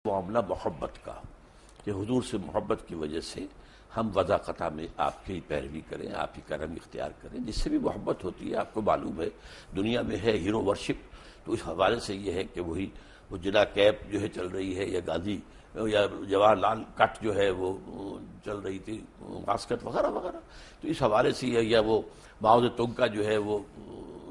معاملہ محبت کا کہ حضور سے محبت کی وجہ سے ہم وضع قطع میں آپ کی پیروی کریں، آپ کی کرم اختیار کریں. جس سے بھی محبت ہوتی ہے آپ کو معلوم ہے دنیا میں ہے ہیرو ورشپ، تو اس حوالے سے یہ ہے کہ وہی وہ جنا کیپ جو ہے چل رہی ہے، یا گاندھی یا جواہر لال کٹ جو ہے وہ چل رہی تھی، واسکٹ وغیرہ وغیرہ. تو اس حوالے سے یا وہ ماؤ زے تونگ کا جو ہے وہ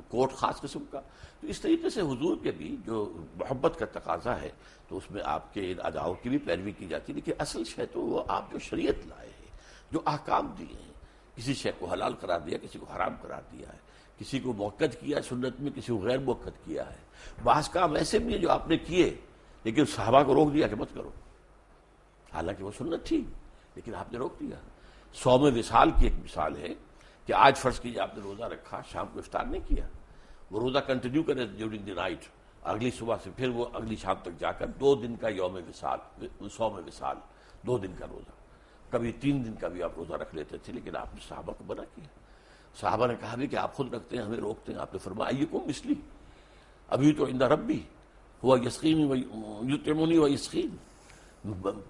کوٹ خاص قسم کا. تو اس طریقے سے حضور کے بھی جو محبت کا تقاضا ہے تو اس میں آپ کے ان اداؤں کی بھی پیروی کی جاتی ہے. لیکن اصل شے تو وہ آپ جو شریعت لائے ہیں، جو احکام دیے ہیں، کسی شے کو حلال قرار دیا، کسی کو حرام قرار دیا ہے، کسی کو موقت کیا سنت میں، کسی کو غیر موقت کیا ہے. بعض کام ایسے بھی ہیں جو آپ نے کیے لیکن صحابہ کو روک دیا کہ مت کرو، حالانکہ وہ سنت تھی لیکن آپ نے روک دیا. صوم وصال کی ایک مثال ہے کہ آج فرض کیجیے آپ نے روزہ رکھا، شام کو افطار نہیں کیا، وہ روزہ کنٹینیو کرے ڈیورنگ دی نائٹ، اگلی صبح سے پھر وہ اگلی شام تک جا کر 2 دن کا یوم وصال، صوم وصال 2 دن کا روزہ، کبھی 3 دن کا بھی آپ روزہ رکھ لیتے تھے. لیکن آپ نے صحابہ کو منع کیا. صحابہ نے کہا بھی کہ آپ خود رکھتے ہیں، ہمیں روکتے ہیں. آپ نے فرمایا ایکم مثلی، ابھی تو عند ربی ہوا یسقینی و یطعمنی و یسقین،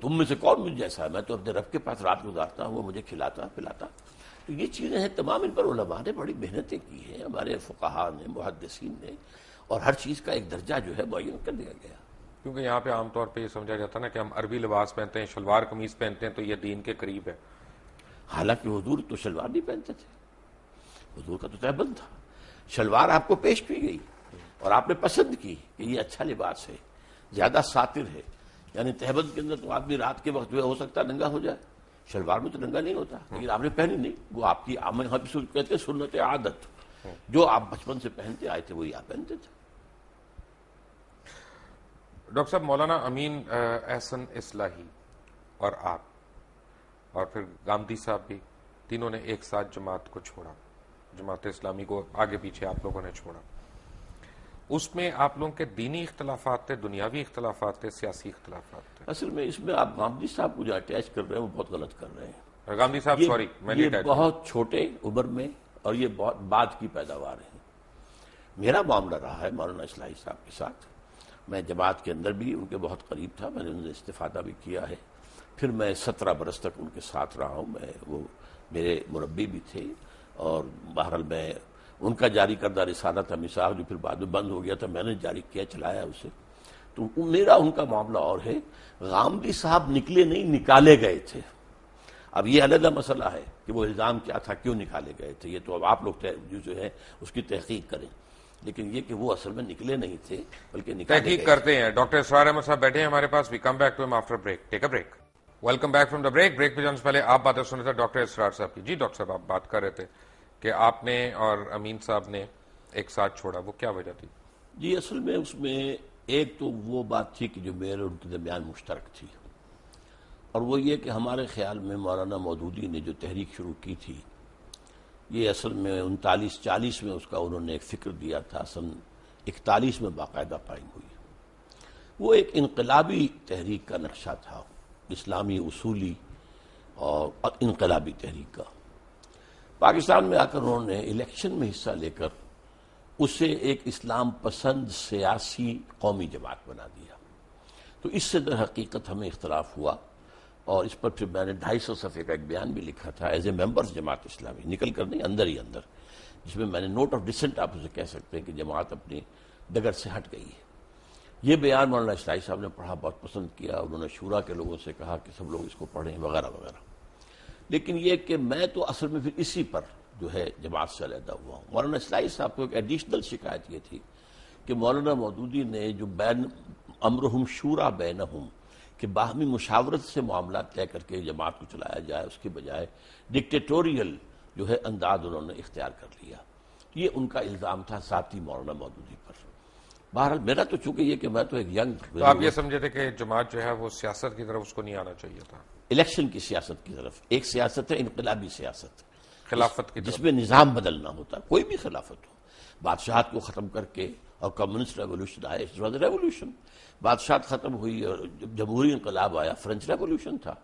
تم میں سے کون مجھ جیسا ہے؟ میں تو اپنے رب کے پاس رات گزارتا ہوں، وہ مجھے کھلاتا پلاتا. تو یہ چیزیں ہیں، تمام ان پر علماء نے بڑی محنتیں کی ہیں، ہمارے فقہاء نے، محدثین نے، اور ہر چیز کا ایک درجہ جو ہے معین کر دیا گیا. کیونکہ یہاں پہ عام طور پہ یہ سمجھا جاتا ہے نا کہ ہم عربی لباس پہنتے ہیں، شلوار قمیض پہنتے ہیں تو یہ دین کے قریب ہے. حالانکہ حضور تو شلوار نہیں پہنتے تھے، حضور کا تو تہبند تھا. شلوار آپ کو پیش کی گئی اور آپ نے پسند کی کہ یہ اچھا لباس ہے، زیادہ ساتر ہے. یعنی تہبند کے اندر تو آدمی رات کے وقت جو ہے ہو سکتا ہے ننگا ہو جائے، شلوار میں تو ننگا نہیں ہوتا. لیکن آپ نے پہنی نہیں، وہ آپ کی کہتے ہیں سنت عادت، جو آپ بچپن سے پہنتے آئے تھے وہی آپ پہنتے تھے. ڈاکٹر صاحب، مولانا امین احسن اصلاحی اور آپ اور پھر گامدی صاحب بھی، تینوں نے ایک ساتھ جماعت کو چھوڑا، جماعت اسلامی کو آگے پیچھے آپ لوگوں نے چھوڑا. اس میں آپ لوگوں کے دینی اختلافات تھے، دنیاوی اختلافات تھے، سیاسی اختلافات تھے؟ اصل میں اس میں آپ گامدی صاحب کو جو اٹیچ کر رہے ہیں وہ بہت غلط کر رہے ہیں. گامدی صاحب سوری، میں یہ بہت چھوٹے عمر میں اور یہ بہت بعد کی پیداوار ہے. میرا معاملہ رہا ہے مولانا اصلاحی صاحب کے ساتھ، میں جماعت کے اندر بھی ان کے بہت قریب تھا، میں نے ان سے استفادہ بھی کیا ہے. پھر میں 17 برس تک ان کے ساتھ رہا ہوں، وہ میرے مربی بھی تھے. اور بہرحال میں ان کا جاری کردہ رسالہ تھا مثال، جو پھر بعد میں بند ہو گیا تھا، میں نے جاری کیا، چلایا اسے. تو میرا ان کا معاملہ اور ہے. غامدی صاحب نکلے نہیں، نکالے گئے تھے. اب یہ علیحدہ مسئلہ ہے کہ وہ الزام کیا تھا، کیوں نکالے گئے تھے، یہ تو اب آپ لوگ جو ہے اس کی تحقیق کریں. لیکن یہ کہ وہ اصل میں نکلے نہیں تھے بلکہ نکالے گئے. تحقیق کرتے ہیں. ڈاکٹر اسرار احمد صاحب بیٹھے ہیں ہمارے پاس. وی کم بیک ٹو ہم after break. Take a break. Welcome back from the break. Break پہ جانے سے پہلے آپ باتیں سن رہے تھے ڈاکٹر اسرار صاحب کی. جی ڈاکٹر صاحب، آپ بات کر رہے تھے کہ آپ نے اور امین صاحب نے ایک ساتھ چھوڑا، وہ کیا وجہ تھی؟ جی اصل میں اس میں ایک تو وہ بات تھی کہ جو میرے ان کے درمیان مشترک تھی، اور وہ یہ کہ ہمارے خیال میں مولانا مودودی نے جو تحریک شروع کی تھی، یہ اصل میں 39-40 میں اس کا انہوں نے ایک فکر دیا تھا، سن 41 میں باقاعدہ قائم ہوئی. وہ ایک انقلابی تحریک کا نقشہ تھا، اسلامی اصولی اور انقلابی تحریک کا. پاکستان میں آ کر انہوں نے الیکشن میں حصہ لے کر اسے ایک اسلام پسند سیاسی قومی جماعت بنا دیا. تو اس سے در حقیقت ہمیں اختلاف ہوا، اور اس پر پھر میں نے 250 صفحے کا ایک بیان بھی لکھا تھا as a members Jamaat Islami, نکل کر نہیں، اندر ہی اندر، جس میں میں نے نوٹ آف ڈسنٹ آپ اسے کہہ سکتے ہیں کہ جماعت اپنی ڈگر سے ہٹ گئی ہے. یہ بیان مولانا اصلاحی صاحب نے پڑھا، بہت پسند کیا. انہوں نے شورا کے لوگوں سے کہا کہ سب لوگ اس کو پڑھیں وغیرہ وغیرہ. لیکن یہ کہ میں تو اصل میں پھر اسی پر جو ہے جماعت سے علیحدہ ہوا ہوں. مولانا اصلاحی صاحب کو ایک ایڈیشنل شکایت یہ تھی کہ مولانا مودودی نے جو بین امرہم شورا بینہم، کہ باہمی مشاورت سے معاملات طے کر کے جماعت کو چلایا جائے، اس کے بجائے ڈکٹیٹوریل جو ہے انداز انہوں نے اختیار کر لیا. یہ ان کا الزام تھا ذاتی مولانا مودودی پر. بہرحال میرا تو چونکہ یہ کہ میں تو ایک ینگ، تو آپ یہ سمجھے تھے کہ جماعت جو ہے وہ سیاست کی طرف اس کو نہیں آنا چاہیے تھا، الیکشن کی سیاست کی طرف. ایک سیاست ہے انقلابی سیاست، خلافت کی طرف، جس میں نظام بدلنا ہوتا، کوئی بھی خلافت ہو. بادشاہت کو ختم کر کے اور کمیونسٹ ریولوشن آئے، ریولوشن، بادشاہت ختم ہوئی اور جمہوری انقلاب آیا، فرینچ ریولوشن تھا.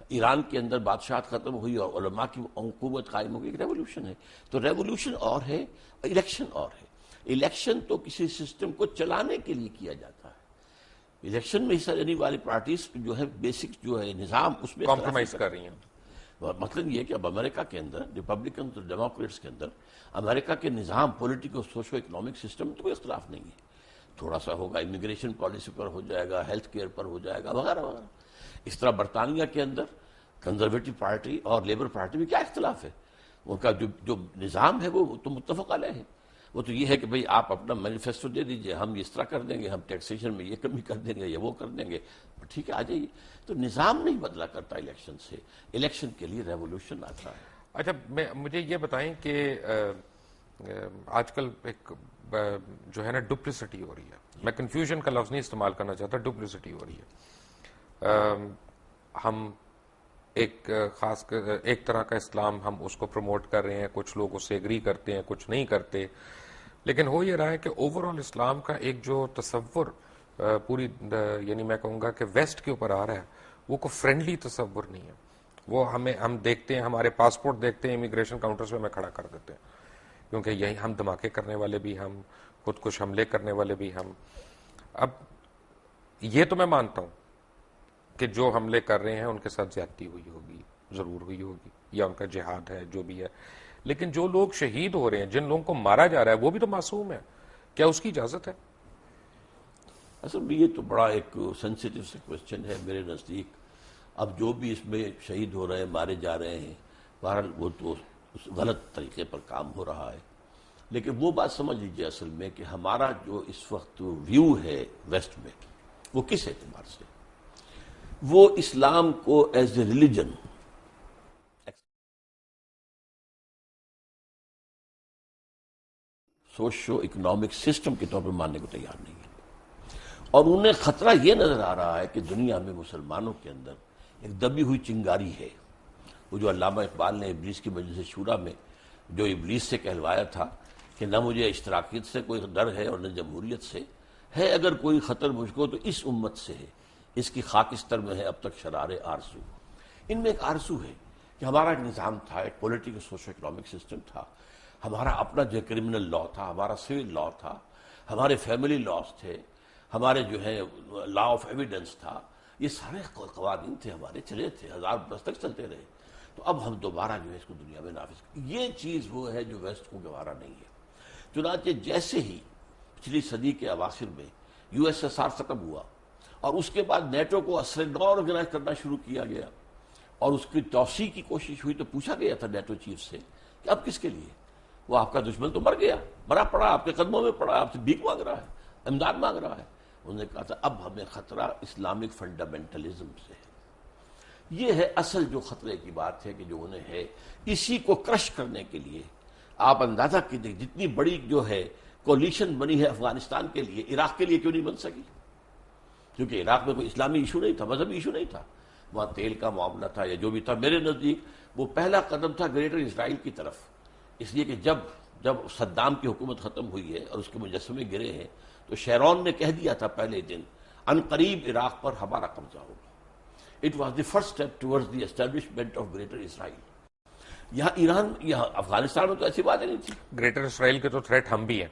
ایران کے اندر بادشاہت ختم ہوئی اور علماء کی حکومت قائم ہو گئی، ایک ریولوشن ہے. تو ریولوشن اور ہے، الیکشن اور ہے. الیکشن تو کسی سسٹم کو چلانے کے لیے کیا جاتا ہے. الیکشن میں حصہ لینے والی پارٹیز جو ہے بیسک جو ہے نظام اس میں کمپرومائز کر رہی ہیں. مطلب یہ کہ اب امریکہ کے اندر ریپبلکن اور ڈیموکریٹس کے اندر امریکہ کے نظام پولیٹیکل سوشو اکنامک سسٹم تو کوئی اختلاف نہیں ہے. تھوڑا سا ہوگا امیگریشن پالیسی پر ہو جائے گا, ہیلتھ کیئر پر ہو جائے گا, وغیرہ وغیرہ. اس طرح برطانیہ کے اندر کنزرویٹو پارٹی اور لیبر پارٹی میں کیا اختلاف ہے؟ ان کا جو نظام ہے وہ تو متفق علیہ ہے. وہ تو یہ ہے کہ بھئی آپ اپنا مینیفیسٹو دے دیجئے, ہم اس طرح کر دیں گے, ہم ٹیکسیشن میں یہ کمی کر دیں گے, یہ وہ کر دیں گے, ٹھیک ہے آ جائیے. تو نظام نہیں بدلا کرتا الیکشن سے, الیکشن کے لیے ریولوشن آتا ہے. اچھا مجھے یہ بتائیں کہ آج کل ایک جو ہے نا ڈپلیسٹی ہو رہی ہے. میں کنفیوژن کا لفظ نہیں استعمال کرنا چاہتا, ڈپلیسٹی ہو رہی ہے. ہم ایک خاص ایک طرح کا اسلام ہم اس کو پروموٹ کر رہے ہیں, کچھ لوگ اس سے ایگری کرتے ہیں, کچھ نہیں کرتے. لیکن ہو یہ رہا ہے کہ اوور آل اسلام کا ایک جو تصور پوری یعنی میں کہوں گا کہ ویسٹ کے اوپر آ رہا ہے وہ کوئی فرینڈلی تصور نہیں ہے. وہ ہم دیکھتے ہیں, ہمارے پاسپورٹ دیکھتے ہیں امیگریشن کاؤنٹرز پہ ہمیں کھڑا کر دیتے ہیں, کیونکہ یہی ہم دھماکے کرنے والے بھی ہم, خود کش حملے کرنے والے بھی ہم. اب یہ تو میں مانتا ہوں کہ جو حملے کر رہے ہیں ان کے ساتھ زیادتی ہوئی ہوگی, ضرور ہوئی ہوگی, یا ان کا جہاد ہے جو بھی ہے. لیکن جو لوگ شہید ہو رہے ہیں, جن لوگوں کو مارا جا رہا ہے, وہ بھی تو معصوم ہے. کیا اس کی اجازت ہے؟ اصل میں یہ تو بڑا ایک سینسیٹیو سے کوشچن ہے میرے نزدیک. اب جو بھی اس میں شہید ہو رہے ہیں, مارے جا رہے ہیں, بہرحال وہ تو غلط طریقے پر کام ہو رہا ہے. لیکن وہ بات سمجھ لیجیے اصل میں کہ ہمارا جو اس وقت ویو ہے ویسٹ میں, وہ کس اعتبار سے, وہ اسلام کو as a religion socio economic system کے طور پر ماننے کو تیار نہیں ہے. اور انہیں خطرہ یہ نظر آ رہا ہے کہ دنیا میں مسلمانوں کے اندر ایک دبی ہوئی چنگاری ہے. وہ جو علامہ اقبال نے ابلیس کی مجلس شورا میں جو ابلیس سے کہلوایا تھا کہ نہ مجھے اشتراکیت سے کوئی ڈر ہے اور نہ جمہوریت سے ہے, اگر کوئی خطر مجھ کو تو اس امت سے ہے, اس کی خاکستر میں ہے اب تک شرار آرزو. ان میں ایک آرزو ہے کہ ہمارا ایک نظام تھا, ایک پولیٹیکل سوشو اکنامک سسٹم تھا, ہمارا اپنا جو کرمنل لا تھا, ہمارا سول لا تھا, ہمارے فیملی لاز تھے, ہمارے جو ہے لا آف ایویڈنس تھا, یہ سارے قوانین تھے ہمارے, چلے تھے, 1000 برس تک چلتے رہے. تو اب ہم دوبارہ جو ہے اس کو دنیا میں نافذ یہ چیز وہ ہے جو ویسٹ کو گوارا نہیں ہے. چنانچہ جیسے ہی پچھلی صدی کے اواخر میں یو ایس ایس آر ختم ہوا اور اس کے بعد نیٹو کو اثر نو آرگنائز کرنا شروع کیا گیا اور اس کی توسیع کی کوشش ہوئی, تو پوچھا گیا تھا نیٹو چیف سے کہ اب کس کے لیے؟ وہ آپ کا دشمن تو مر گیا, مرا پڑا, آپ کے قدموں میں پڑا, آپ سے بھیک مانگ رہا ہے, امداد مانگ رہا ہے. انہوں نے کہا تھا اب ہمیں خطرہ اسلامک فنڈامنٹلزم سے ہے. یہ ہے اصل جو خطرے کی بات ہے کہ جو انہیں ہے, اسی کو کرش کرنے کے لیے آپ اندازہ کیجیے جتنی بڑی جو ہے کولیشن بنی ہے افغانستان کے لیے, عراق کے لیے کیوں نہیں بن سکی؟ کیونکہ عراق میں کوئی اسلامی ایشو نہیں تھا, مذہبی ایشو نہیں تھا, وہاں تیل کا معاملہ تھا یا جو بھی تھا. میرے نزدیک وہ پہلا قدم تھا گریٹر اسرائیل کی طرف, اس لیے کہ جب صدام کی حکومت ختم ہوئی ہے اور اس کے مجسمے گرے ہیں تو شیرون نے کہہ دیا تھا پہلے دن ان قریب عراق پر ہمارا قبضہ ہوگا. It was the first step towards the establishment of Greater Israel. یہاں ایران, یہاں افغانستان میں تو ایسی باتیں نہیں تھی. گریٹر اسرائیل کے تو تھریٹ ہم بھی ہیں,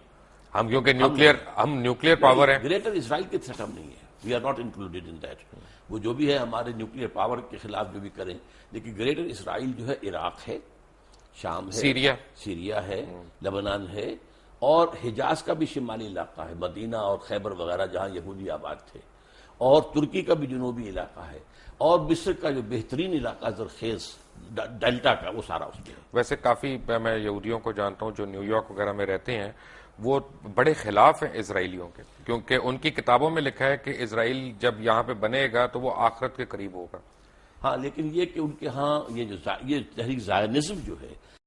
ہم کیونکہ نیوکلیئر پاور ہیں. گریٹر اسرائیل کے تھریٹ ہم نہیں ہے, we are not included in that. وہ جو بھی ہے ہمارے نیوکلیئر پاور کے خلاف جو بھی کریں, لیکن گریٹر اسرائیل جو ہے عراق ہے, شام ہے, سیریا ہے, لبنان ہے, اور حجاز کا بھی شمالی علاقہ ہے, مدینہ اور خیبر وغیرہ جہاں یہودی آباد تھے, اور ترکی کا بھی جنوبی علاقہ ہے, اور مصر کا جو بہترین علاقہ زرخیز ڈیلٹا کا, وہ سارا اس میں ہے. ویسے کافی میں یہودیوں کو جانتا ہوں جو نیو یارک وغیرہ میں رہتے ہیں, وہ بڑے خلاف ہیں اسرائیلیوں کے, کیونکہ ان کی کتابوں میں لکھا ہے کہ اسرائیل جب یہاں پہ بنے گا تو وہ آخرت کے قریب ہوگا. ہاں, لیکن یہ کہ ان کے ہاں یہ تحریک زائنزم جو ہے